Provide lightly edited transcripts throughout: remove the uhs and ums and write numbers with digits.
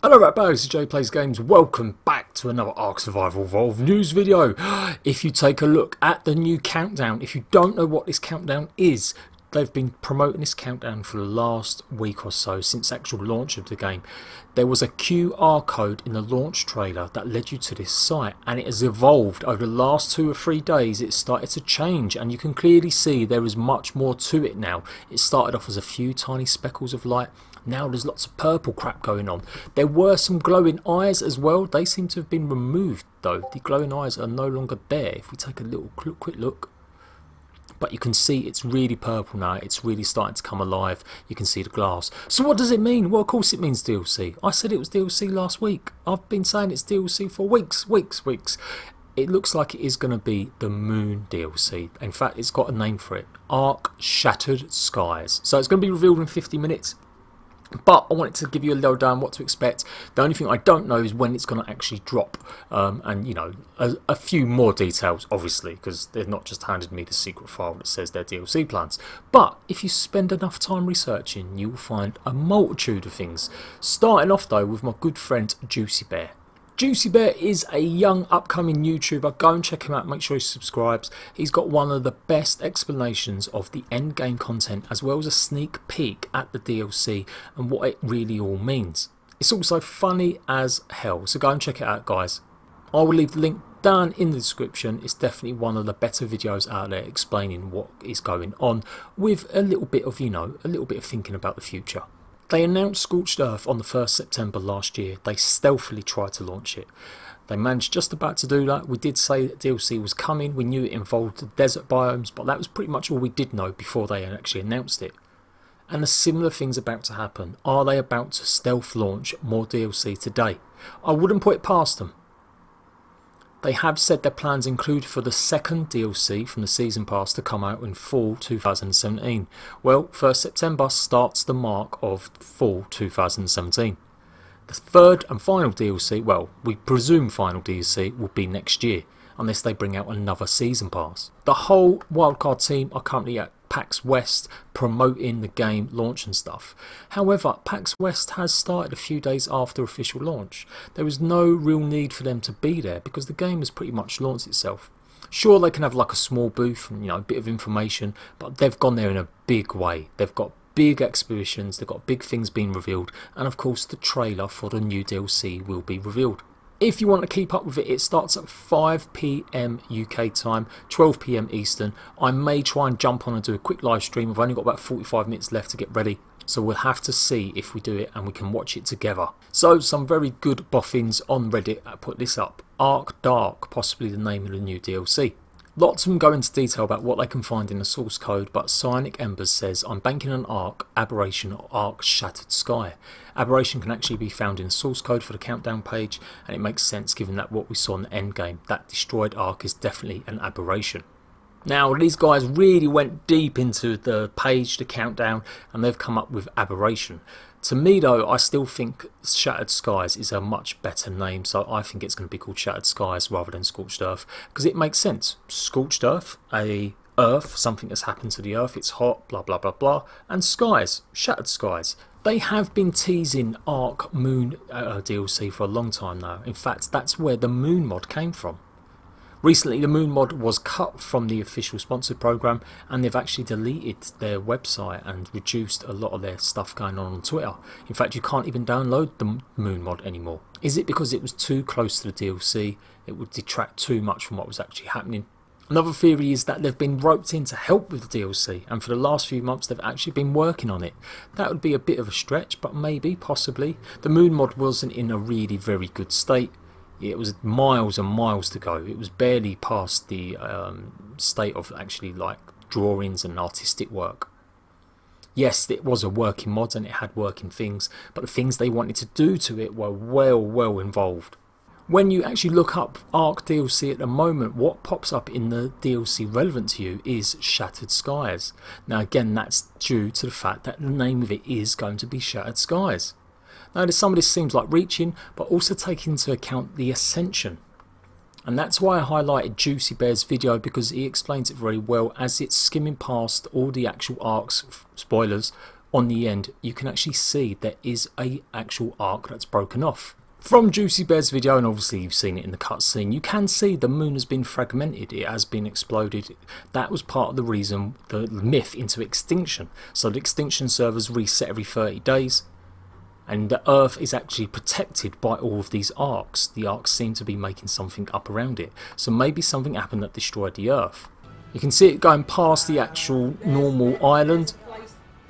Hello Ratbags, it's Jade Plays Games. Welcome back to another Ark Survival Evolved news video. If you take a look at the new countdown, if you don't know what this countdown is, they've been promoting this countdown for the last week or so since the actual launch of the game. There was a QR code in the launch trailer that led you to this site, and it has evolved over the last 2 or 3 days. It started to change, and you can clearly see there is much more to it now. It started off as a few tiny speckles of light. Now there's lots of purple crap going on. There were some glowing eyes as well. They seem to have been removed though. The glowing eyes are no longer there. If we take a little quick look. But you can see it's really purple now. It's really starting to come alive. You can see the glass. So what does it mean? Well, of course it means DLC. I said it was DLC last week. I've been saying it's DLC for weeks. It looks like it is going to be the Moon DLC. In fact, it's got a name for it. Ark Shattered Skies. So it's going to be revealed in 50 minutes. But I wanted to give you a lowdown what to expect. The only thing I don't know is when it's going to actually drop, and you know, a few more details obviously, because they've not just handed me the secret file that says their DLC plans. But if you spend enough time researching, you will find a multitude of things. Starting off though with my good friend Juicy Bear. Juicy Bear is a young upcoming YouTuber. Go and check him out, make sure he subscribes. He's got one of the best explanations of the end game content, as well as a sneak peek at the DLC and what it really all means. It's also funny as hell, so go and check it out guys. I will leave the link down in the description. It's definitely one of the better videos out there explaining what is going on, with a little bit of, you know, a little bit of thinking about the future. They announced Scorched Earth on the 1st September last year. They stealthily tried to launch it. They managed just about to do that. We did say that DLC was coming. We knew it involved the desert biomes, but that was pretty much all we did know before they actually announced it. And a similar thing's about to happen. Are they about to stealth launch more DLC today? I wouldn't put it past them. They have said their plans include for the second DLC from the Season Pass to come out in fall 2017. Well, 1st September starts the mark of fall 2017. The third and final DLC, well, we presume final DLC, will be next year, unless they bring out another Season Pass. The whole wildcard team are currently at PAX West promoting the game launch and stuff. However, PAX West has started a few days after official launch. There was no real need for them to be there because the game has pretty much launched itself. Sure, they can have like a small booth and, you know, a bit of information, but they've gone there in a big way. They've got big exhibitions, they've got big things being revealed, and of course the trailer for the new DLC will be revealed. If you want to keep up with it, it starts at 5 PM UK time, 12 PM Eastern. I may try and jump on and do a quick live stream. I've only got about 45 minutes left to get ready, so we'll have to see if we do it and we can watch it together. So some very good boffins on Reddit put this up. Ark Dark, possibly the name of the new DLC. Lots of them go into detail about what they can find in the source code, but Cyanic Embers says, I'm banking on Ark, Aberration or Ark Shattered Sky. Aberration can actually be found in the source code for the countdown page, and it makes sense given that what we saw in the end game, that destroyed Ark is definitely an aberration. Now these guys really went deep into the page, the countdown, and they've come up with Aberration. To me though, I still think Shattered Skies is a much better name, so I think it's going to be called Shattered Skies rather than Scorched Earth, because it makes sense. Scorched Earth, something that's happened to the Earth, it's hot, blah blah blah blah, and Skies, Shattered Skies. They have been teasing Ark Moon DLC for a long time now. In fact, that's where the Moon mod came from. Recently the Moon mod was cut from the official sponsored program, and they've actually deleted their website and reduced a lot of their stuff going on Twitter. In fact, you can't even download the Moon mod anymore. Is it because it was too close to the DLC? It would detract too much from what was actually happening. Another theory is that they've been roped in to help with the DLC, and for the last few months they've actually been working on it. That would be a bit of a stretch, but maybe, possibly. The Moon mod wasn't in a really very good state. It was miles and miles to go. It was barely past the state of actually like drawings and artistic work. Yes, it was a working mod and it had working things, but the things they wanted to do to it were well involved. When you actually look up Ark DLC at the moment, what pops up in the DLC relevant to you is Shattered Skies. Now again, that's due to the fact that the name of it is going to be Shattered Skies. Now some of this seems like reaching, but also take into account the Ascension. And that's why I highlighted Juicy Bear's video, because he explains it very well as it's skimming past all the actual Ark's spoilers on the end, you can actually see there is a actual arc that's broken off. From Juicy Bear's video, and obviously you've seen it in the cutscene, you can see the moon has been fragmented, it has been exploded. That was part of the reason, the myth into extinction. So the extinction servers reset every 30 days, and the Earth is actually protected by all of these arcs. The arcs seem to be making something up around it. So maybe something happened that destroyed the Earth. You can see it going past the actual normal island.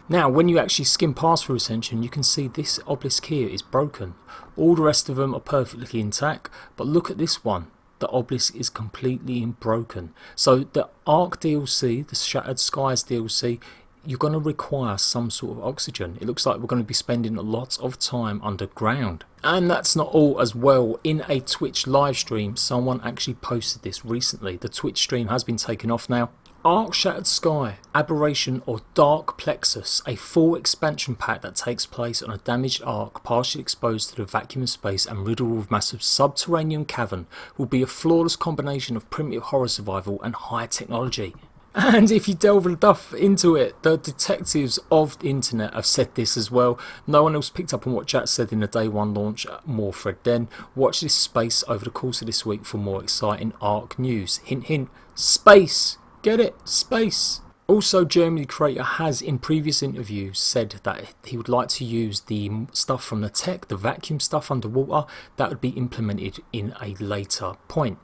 Now when you actually skim past through Ascension, you can see this obelisk here is broken. All the rest of them are perfectly intact, but look at this one. The obelisk is completely broken. So the Ark DLC, the Shattered Skies DLC, you're going to require some sort of oxygen. It looks like we're going to be spending a lot of time underground. And that's not all as well. In a Twitch live stream, someone actually posted this recently. The Twitch stream has been taken off now. Ark Shattered Sky, Aberration or Dark Plexus, a full expansion pack that takes place on a damaged Ark partially exposed to the vacuum of space and riddled with massive subterranean cavern, will be a flawless combination of primitive horror survival and high technology. And if you delve enough into it, the detectives of the internet have said this as well. No one else picked up on what Jack said in the day one launch. More Fred then. Watch this space over the course of this week for more exciting Ark news. Hint hint, space! Get it? Space! Also, Jeremy the creator has in previous interviews said that he would like to use the stuff from the tech, the vacuum stuff underwater, that would be implemented in a later point.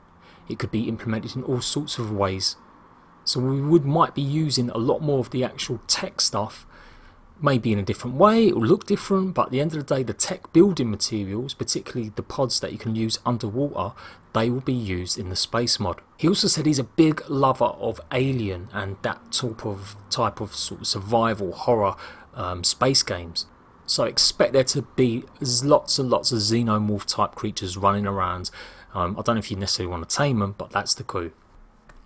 It could be implemented in all sorts of ways. So we might be using a lot more of the actual tech stuff, maybe in a different way, it will look different, but at the end of the day the tech building materials, particularly the pods that you can use underwater, they will be used in the space mod. He also said he's a big lover of Alien and that type of sort of survival horror space games. So expect there to be lots and lots of xenomorph type creatures running around. I don't know if you necessarily want to tame them, but that's the clue.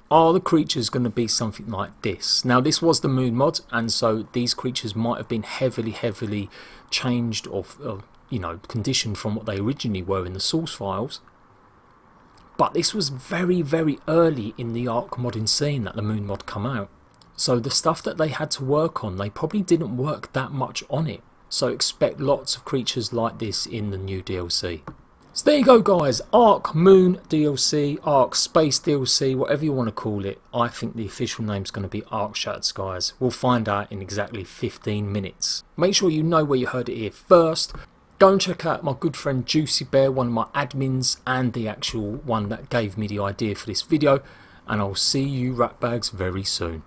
Are the creatures going to be something like this? Now this was the moon mod, and so these creatures might have been heavily changed or you know, conditioned from what they originally were in the source files. But this was very early in the Ark modding scene that the moon mod come out. So the stuff that they had to work on, they probably didn't work that much on it. So expect lots of creatures like this in the new DLC. So there you go guys, Ark Moon DLC, Ark Space DLC, whatever you want to call it. I think the official name is going to be Ark Shattered Skies. We'll find out in exactly 15 minutes. Make sure you know where you heard it here first. Go and check out my good friend Juicy Bear, one of my admins and the actual one that gave me the idea for this video. And I'll see you ratbags very soon.